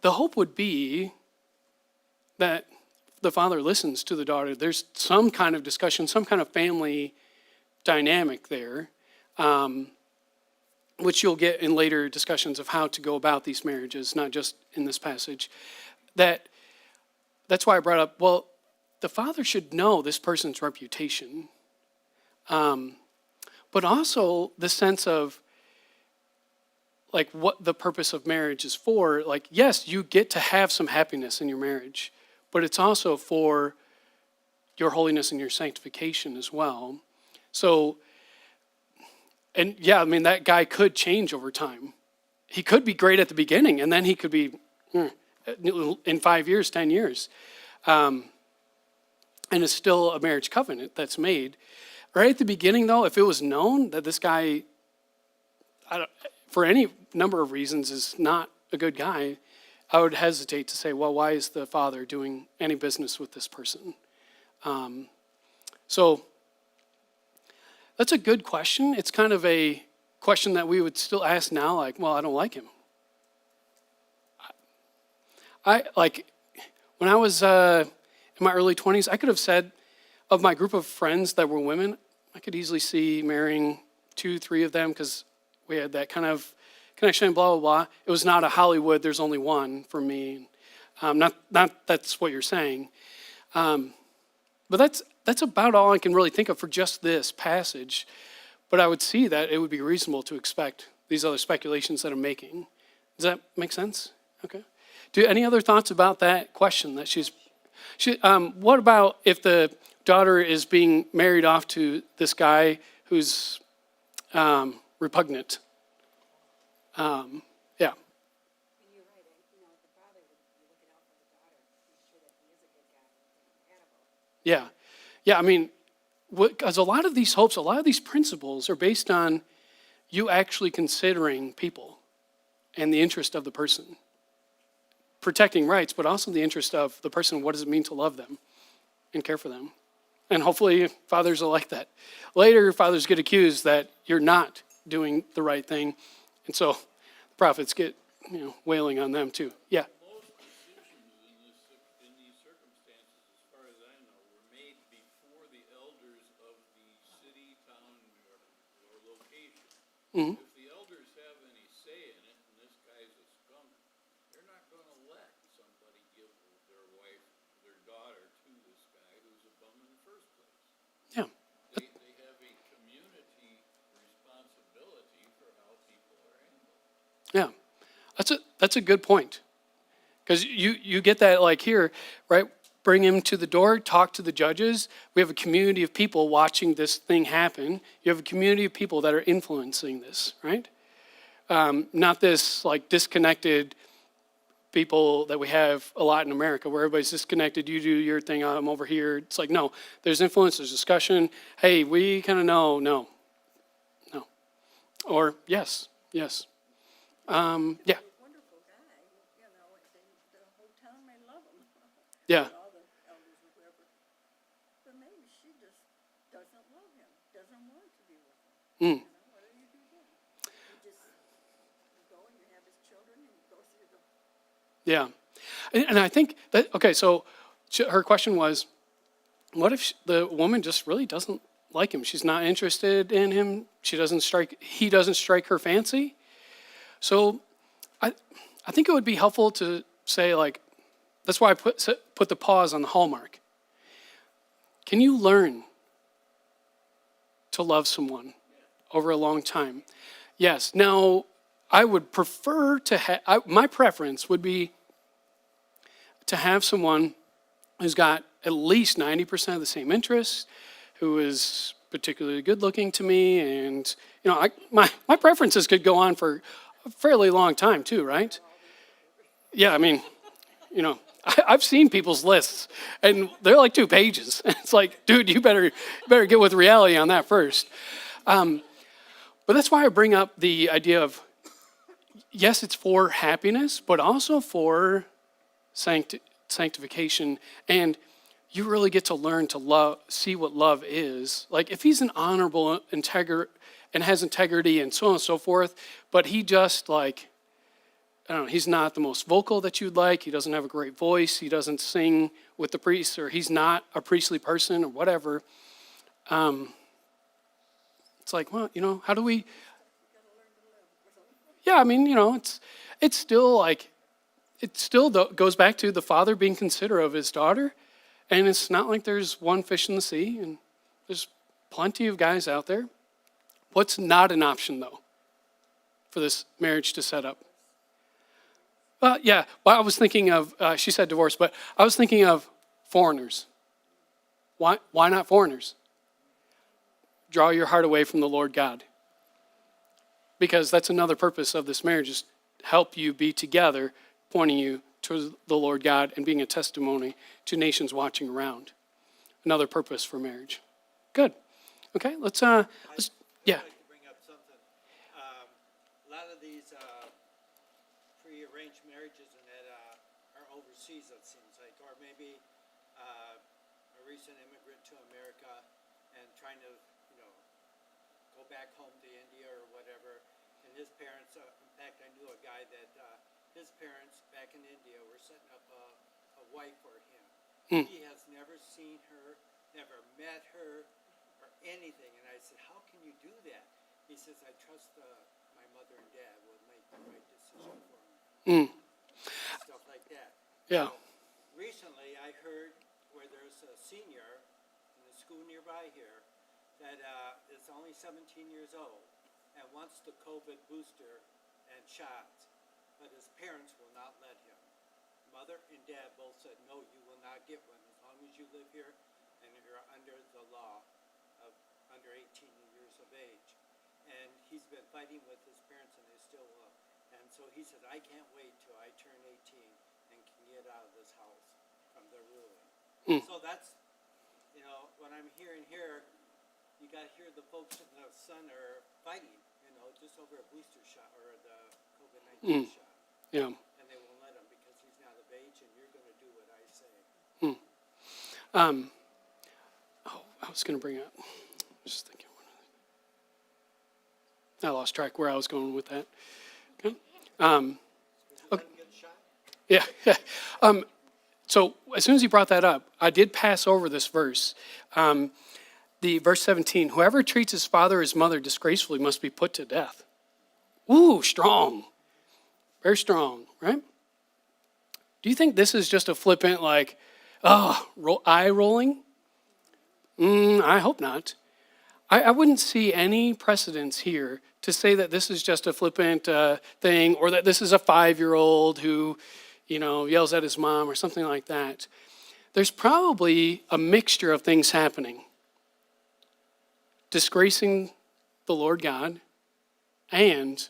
the hope would be that the father listens to the daughter. There's some kind of discussion, some kind of family dynamic there, which you'll get in later discussions of how to go about these marriages, not just in this passage. That's why I brought up, the father should know this person's reputation, but also the sense of what the purpose of marriage is for. Yes, you get to have some happiness in your marriage, but it's also for your holiness and your sanctification as well. So, and yeah, that guy could change over time. he could be great at the beginning, and then he could be in 5 years, 10 years. And it's still a marriage covenant that's made. Right at the beginning, though, if it was known that this guy, for any number of reasons, is not a good guy, I would hesitate to say, well, why is the father doing any business with this person? So that's a good question. It's kind of a question that we would still ask now, like, well, I don't like him. When I was in my early 20s, I could have said of my group of friends that were women, I could easily see marrying 2, 3 of them because we had that kind of connection and blah, blah, blah. It was not a Hollywood, there's only one for me. Not that's what you're saying. But that's about all I can really think of for just this passage. But I would see that it would be reasonable to expect these other speculations that I'm making. Does that make sense? Okay. Do any other thoughts about that question that what about if the daughter is being married off to this guy who's repugnant? Yeah. And you're right, the father would be looking out for the daughter, make sure that he is a good guy and compatible. Yeah. Yeah, I mean, because a lot of these hopes, a lot of these principles are based on you actually considering people and the interest of the person. Protecting rights, but also the interest of the person. What does it mean to love them and care for them? And hopefully fathers are like that. Later, fathers get accused that you're not doing the right thing. And so prophets get, wailing on them too. Yeah. Most decisions in these circumstances, as far as I know, were made before the elders of the city, town, or location. Mm-hmm. If the elders have any say in it, and this guy's a scum, they're not going to let somebody give their wife, their daughter to this guy who's a bum in the first place. Yeah. They have a community responsibility for how people are handled. Yeah. That's a good point. Because you get that like here, right? Bring him to the door, talk to the judges. We have a community of people watching this thing happen. You have a community of people that are influencing this, right? Not this like disconnected people that we have a lot in America where everybody's disconnected. You do your thing, I'm over here. It's like, no, there's influence, there's discussion. Hey, we kind of know, no. Or yes. Yeah. Wonderful guy, and the whole town may love him. Yeah. All the elders or whoever. But maybe she just doesn't love him, doesn't want to be with him. What do you do then? You go and you have his children and you go through the... Yeah. And I think that, okay, so her question was, what if the woman just really doesn't like him? She's not interested in him. He doesn't strike her fancy. So I think it would be helpful to say, like, that's why I put the pause on the hallmark. Can you learn to love someone over a long time? Yes. Now, I would prefer to my preference would be to have someone who's got at least 90% of the same interests, who is particularly good looking to me, and my preferences could go on for a fairly long time too, right? Yeah, I mean, I've seen people's lists, and they're like 2 pages. It's like, dude, you better get with reality on that first. But that's why I bring up the idea of, yes, it's for happiness, but also for sanctification, and you really get to learn to see what love is. Like, if he's an honorable, and has integrity and so on and so forth, but he just he's not the most vocal that you'd like. He doesn't have a great voice. He doesn't sing with the priests, or he's not a priestly person or whatever. It's like, well, how do we? Yeah, I mean, it's still like, it still goes back to the father being considerate of his daughter. And it's not like there's one fish in the sea, and there's plenty of guys out there. What's not an option, though, for this marriage to set up? Yeah, well, I was thinking of, she said divorce, but I was thinking of foreigners. Why not foreigners? Draw your heart away from the Lord God. Because that's another purpose of this marriage, is help you be together, pointing you to the Lord God and being a testimony to nations watching around. Another purpose for marriage. Good. Okay, let's yeah. I'd like to bring up something. A lot of these pre-arranged marriages and that are overseas, it seems like, or maybe a recent immigrant to America and trying to, go back home to India or whatever. And his parents, in fact, I knew a guy that his parents back in India were setting up a wife for him. He has never seen her, never met her, or anything. And I said, how can you do that? He says, I trust my mother and dad will make the right decision for me. Stuff like that. Yeah. Recently, I heard where there's a senior in the school nearby here that is only 17 years old and wants the COVID booster and shots, but his parents will not let him. Mother and dad both said, no, you will not get one as long as you live here and you're under the law of under 18 years of age. And he's been fighting with his parents and they still will. And so he said, I can't wait till I turn 18 and can get out of this house from their ruling. So that's, what I'm hearing here, you got to hear the folks in the sun are fighting, just over a booster shot or the COVID-19 shot. Yeah. And they won't let him because he's not of age and you're going to do what I say. I was going to bring up, just thinking. I lost track where I was going with that. Okay. Let him get a shot? Yeah. So as soon as you brought that up, I did pass over this verse. The verse 17, whoever treats his father or his mother disgracefully must be put to death. Ooh, strong. Very strong, right? Do you think this is just a flippant, eye rolling? I hope not. I wouldn't see any precedence here to say that this is just a flippant thing or that this is a 5-year-old who, yells at his mom or something like that. There's probably a mixture of things happening. Disgracing the Lord God, and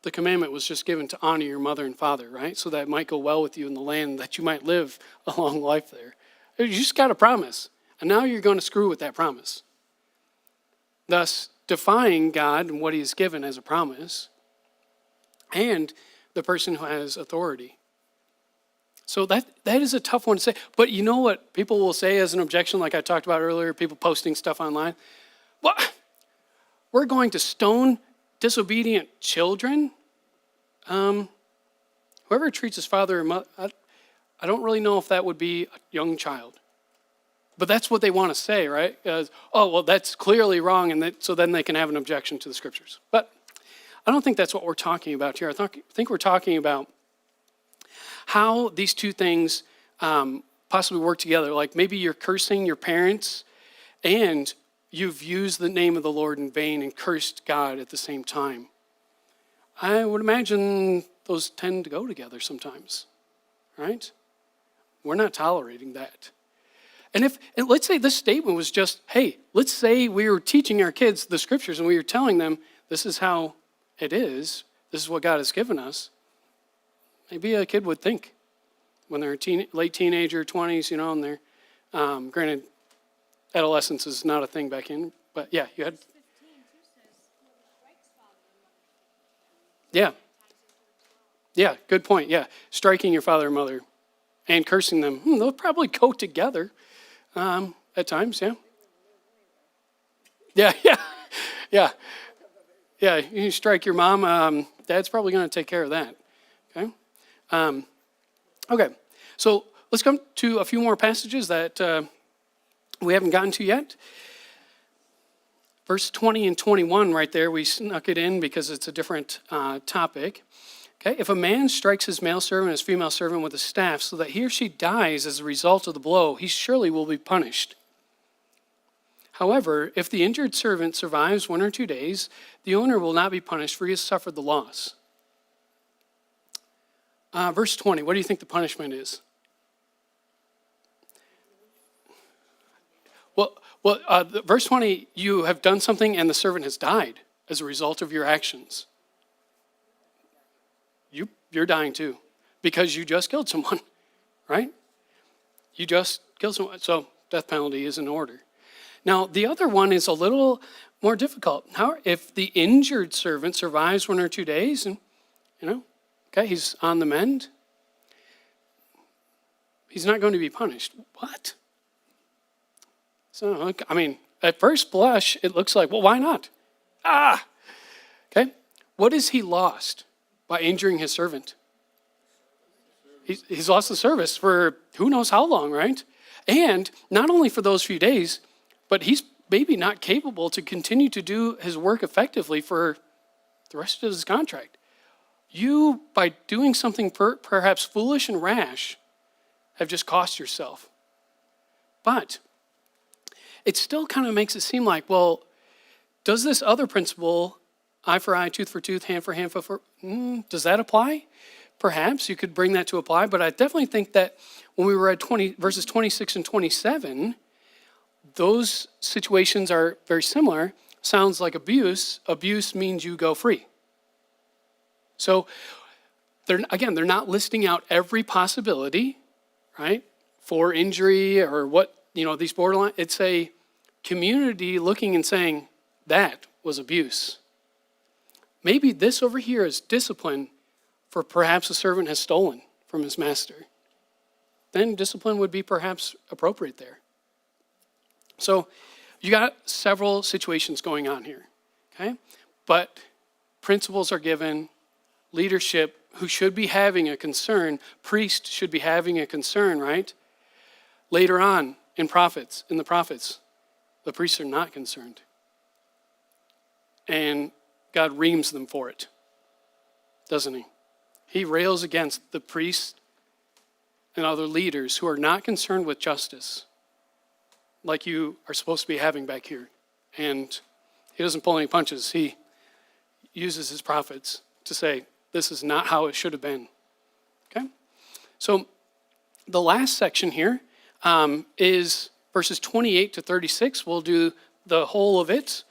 the commandment was just given to honor your mother and father, right? So that it might go well with you in the land, that you might live a long life there. You just got a promise, and now you're going to screw with that promise. Thus, defying God and what he has given as a promise, and the person who has authority. So that is a tough one to say. But you know what people will say as an objection, like I talked about earlier, people posting stuff online? What? We're going to stone disobedient children? Whoever treats his father or mother, I don't really know if that would be a young child. But that's what they want to say, right? That's clearly wrong, and so then they can have an objection to the scriptures. But I don't think that's what we're talking about here. I think we're talking about how these two things possibly work together. Like maybe you're cursing your parents, and you've used the name of the Lord in vain and cursed God at the same time. I would imagine those tend to go together sometimes, right? We're not tolerating that. And let's say this statement was just, hey, let's say we were teaching our kids the scriptures and we were telling them this is how it is, this is what God has given us. Maybe a kid would think when they're late teenager, 20s, and they're, granted, adolescence is not a thing back in, but yeah, you had. Yeah, good point. Yeah, striking your father or mother and cursing them, they'll probably go together at times, Yeah, you strike your mom, dad's probably going to take care of that, okay? Okay, so let's come to a few more passages that we haven't gotten to yet. Verse 20 and 21 right there, we snuck it in because it's a different topic. Okay, if a man strikes his male servant and his female servant with a staff so that he or she dies as a result of the blow, he surely will be punished. However, if the injured servant survives 1 or 2 days, the owner will not be punished, for he has suffered the loss. Verse 20, what do you think the punishment is? Verse 20, you have done something and the servant has died as a result of your actions. you're dying too, because you just killed someone, right? You just killed someone, so death penalty is in order. Now, the other one is a little more difficult. How if the injured servant survives 1 or 2 days and, okay, he's on the mend, he's not going to be punished. What? So, I mean, at first blush, it looks like, well, why not? Okay. What has he lost by injuring his servant? He's lost the service for who knows how long, right? And not only for those few days, but he's maybe not capable to continue to do his work effectively for the rest of his contract. You, by doing something perhaps foolish and rash, have just cost yourself. But it still kind of makes it seem like, well, does this other principle, eye for eye, tooth for tooth, hand for hand, foot for, does that apply? Perhaps you could bring that to apply, but I definitely think that when we read verses 26 and 27, those situations are very similar. Sounds like abuse. Abuse means you go free. So, they're not listing out every possibility, right, for injury or what, these borderline. It's a community looking and saying, that was abuse. Maybe this over here is discipline for perhaps a servant has stolen from his master. Then discipline would be perhaps appropriate there. So you got several situations going on here, okay? But principles are given, leadership who should be having a concern, priests should be having a concern, right? Later on in the prophets, the priests are not concerned. And God reams them for it, doesn't he? He rails against the priests and other leaders who are not concerned with justice, like you are supposed to be having back here. And he doesn't pull any punches. He uses his prophets to say, this is not how it should have been. Okay? So the last section here is verses 28 to 36. We'll do the whole of it.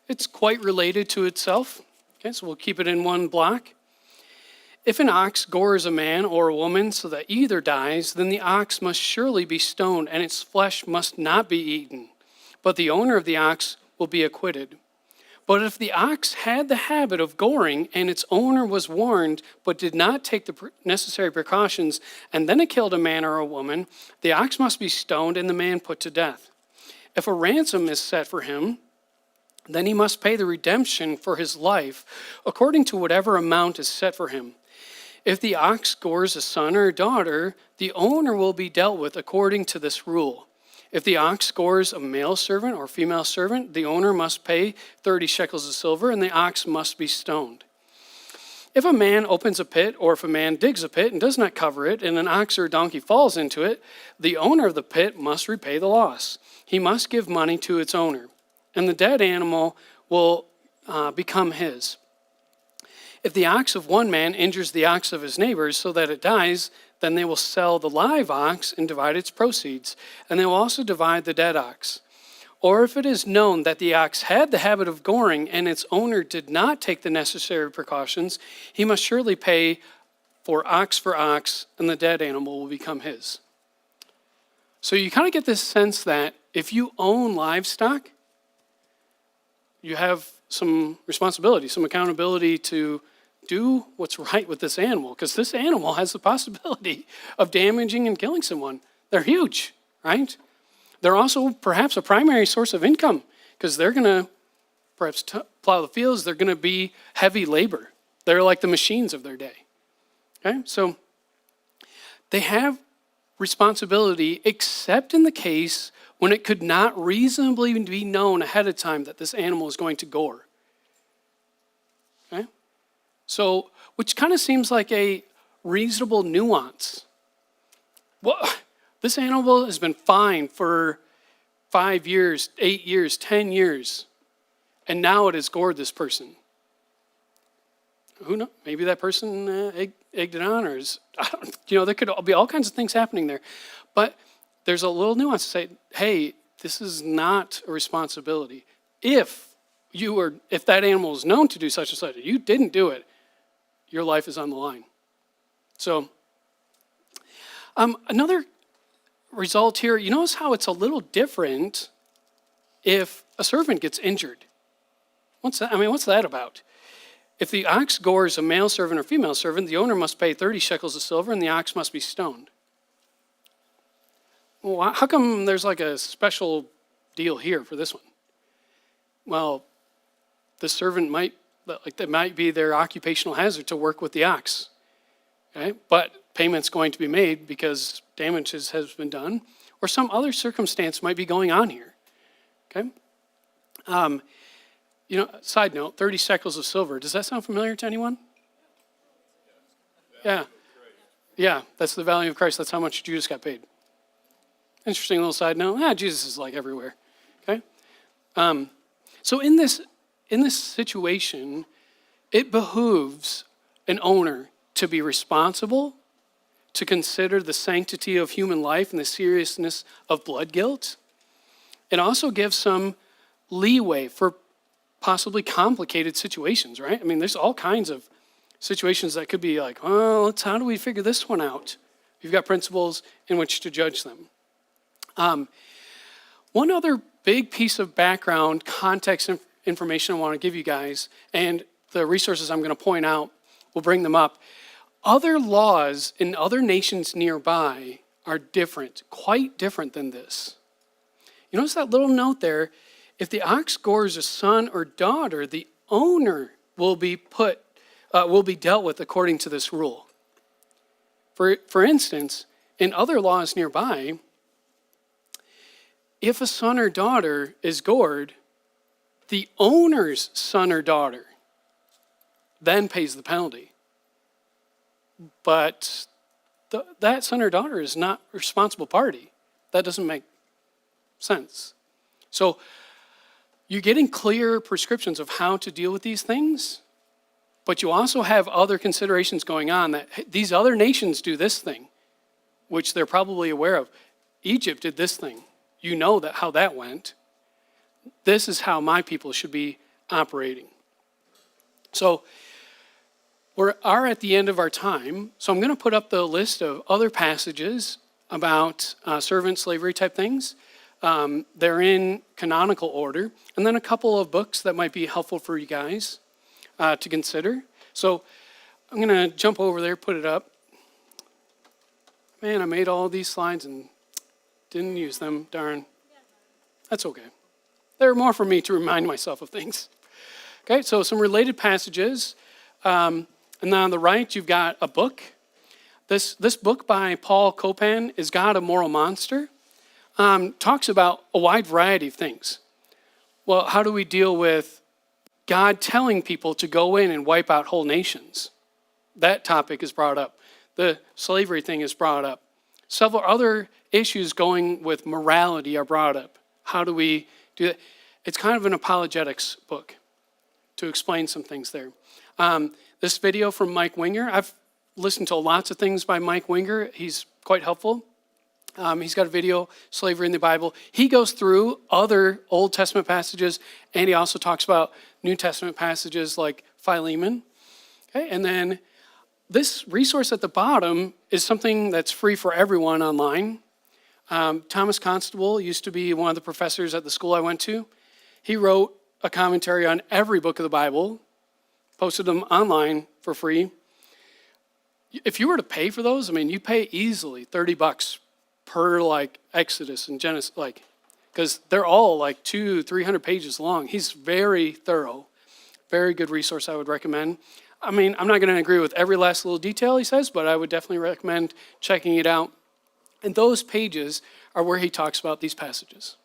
It's quite related to itself. Okay, so we'll keep it in one block. If an ox gores a man or a woman so that either dies, then the ox must surely be stoned, and its flesh must not be eaten. But the owner of the ox will be acquitted. But if the ox had the habit of goring, and its owner was warned, but did not take the necessary precautions, and then it killed a man or a woman, the ox must be stoned and the man put to death. If a ransom is set for him, then he must pay the redemption for his life, according to whatever amount is set for him. If the ox gores a son or a daughter, the owner will be dealt with according to this rule. If the ox gores a male servant or female servant, the owner must pay 30 shekels of silver, and the ox must be stoned. If a man opens a pit, or if a man digs a pit and does not cover it, and an ox or a donkey falls into it, the owner of the pit must repay the loss. He must give money to its owner, and the dead animal will become his. If the ox of one man injures the ox of his neighbors so that it dies, then they will sell the live ox and divide its proceeds, and they will also divide the dead ox. Or if it is known that the ox had the habit of goring and its owner did not take the necessary precautions, he must surely pay for ox, and the dead animal will become his. So you kind of get this sense that if you own livestock, you have some responsibility, some accountability to do what's right with this animal, because this animal has the possibility of damaging and killing someone. They're huge, right? They're also perhaps a primary source of income, because they're going to perhaps plow the fields. They're going to be heavy labor. They're like the machines of their day. Okay, so they have responsibility, except in the case when it could not reasonably be known ahead of time that this animal is going to gore. Okay? So, which kind of seems like a reasonable nuance. Well, this animal has been fine for 5 years, 8 years, 10 years, and now it has gored this person. Who knows? Maybe that person egged it on, or there could be all kinds of things happening there. But there's a little nuance to say, hey, this is not a responsibility. If that animal is known to do such and such, you didn't do it, your life is on the line. So another result here, you notice how it's a little different if a servant gets injured. What's that about? If the ox gores a male servant or female servant, the owner must pay 30 shekels of silver and the ox must be stoned. Well, how come there's like a special deal here for this one? Well, the servant that might be their occupational hazard to work with the ox. Okay? But payment's going to be made because damage has been done, or some other circumstance might be going on here. Okay? Side note, 30 shekels of silver. Does that sound familiar to anyone? Yeah. Yeah, that's the value of Christ. That's how much Judas got paid. Interesting little side note. Jesus is like everywhere. Okay? So in this situation, it behooves an owner to be responsible, to consider the sanctity of human life and the seriousness of blood guilt. It also gives some leeway for possibly complicated situations, right? I mean, there's all kinds of situations that could be like, well, how do we figure this one out? You've got principles in which to judge them. One other big piece of background, context information I want to give you guys, and the resources I'm going to point out, we'll bring them up. Other laws in other nations nearby are different, quite different than this. You notice that little note there? If the ox gores a son or daughter, the owner will be dealt with according to this rule. For instance, in other laws nearby, if a son or daughter is gored, the owner's son or daughter then pays the penalty. But that son or daughter is not a responsible party. That doesn't make sense. So you're getting clear prescriptions of how to deal with these things, but you also have other considerations going on that these other nations do this thing, which they're probably aware of. Egypt did this thing. You know how that went. This is how my people should be operating. So we are at the end of our time. So I'm going to put up the list of other passages about servant slavery type things. They're in canonical order. And then a couple of books that might be helpful for you guys to consider. So I'm going to jump over there, put it up. Man, I made all these slides and didn't use them. Darn. That's okay. They're more for me to remind myself of things. Okay, so some related passages. And then on the right, you've got a book. This book by Paul Copan is God a Moral Monster. Talks about a wide variety of things. Well, how do we deal with God telling people to go in and wipe out whole nations? That topic is brought up. The slavery thing is brought up. Several other issues going with morality are brought up. How do we do that? It's kind of an apologetics book to explain some things there. This video from Mike Winger, I've listened to lots of things by Mike Winger. He's quite helpful. He's got a video, Slavery in the Bible. He goes through other Old Testament passages, and he also talks about New Testament passages like Philemon. Okay, and then this resource at the bottom is something that's free for everyone online. Thomas Constable used to be one of the professors at the school I went to. He wrote a commentary on every book of the Bible, posted them online for free. If you were to pay for those, I mean, you pay easily $30 per Exodus and Genesis, because they're all 200-300 pages long. He's very thorough, very good resource I would recommend. I mean, I'm not going to agree with every last little detail he says, but I would definitely recommend checking it out. And those pages are where he talks about these passages.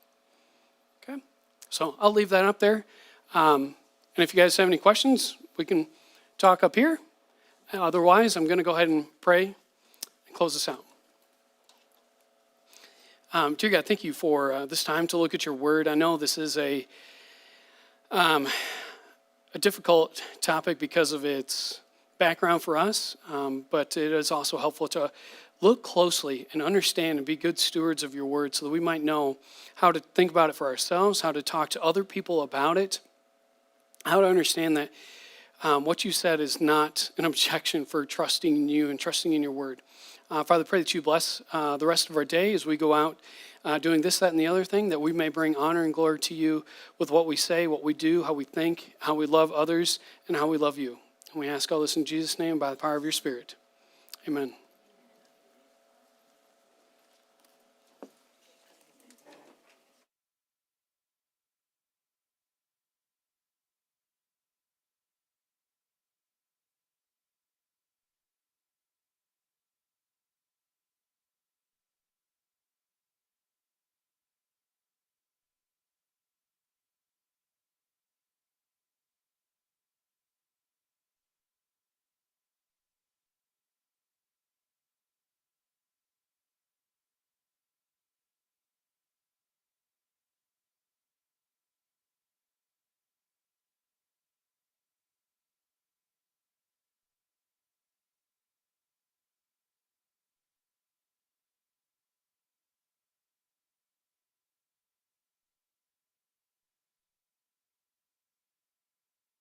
Okay, so I'll leave that up there. And if you guys have any questions, we can talk up here. Otherwise, I'm going to go ahead and pray and close this out. Dear God, thank you for this time to look at your word. I know this is a difficult topic because of its background for us, but it is also helpful to look closely and understand and be good stewards of your word so that we might know how to think about it for ourselves, how to talk to other people about it, how to understand that what you said is not an objection for trusting in you and trusting in your word. Father, pray that you bless the rest of our day as we go out doing this, that, and the other thing, that we may bring honor and glory to you with what we say, what we do, how we think, how we love others, and how we love you. And we ask all this in Jesus' name by the power of your Spirit. Amen.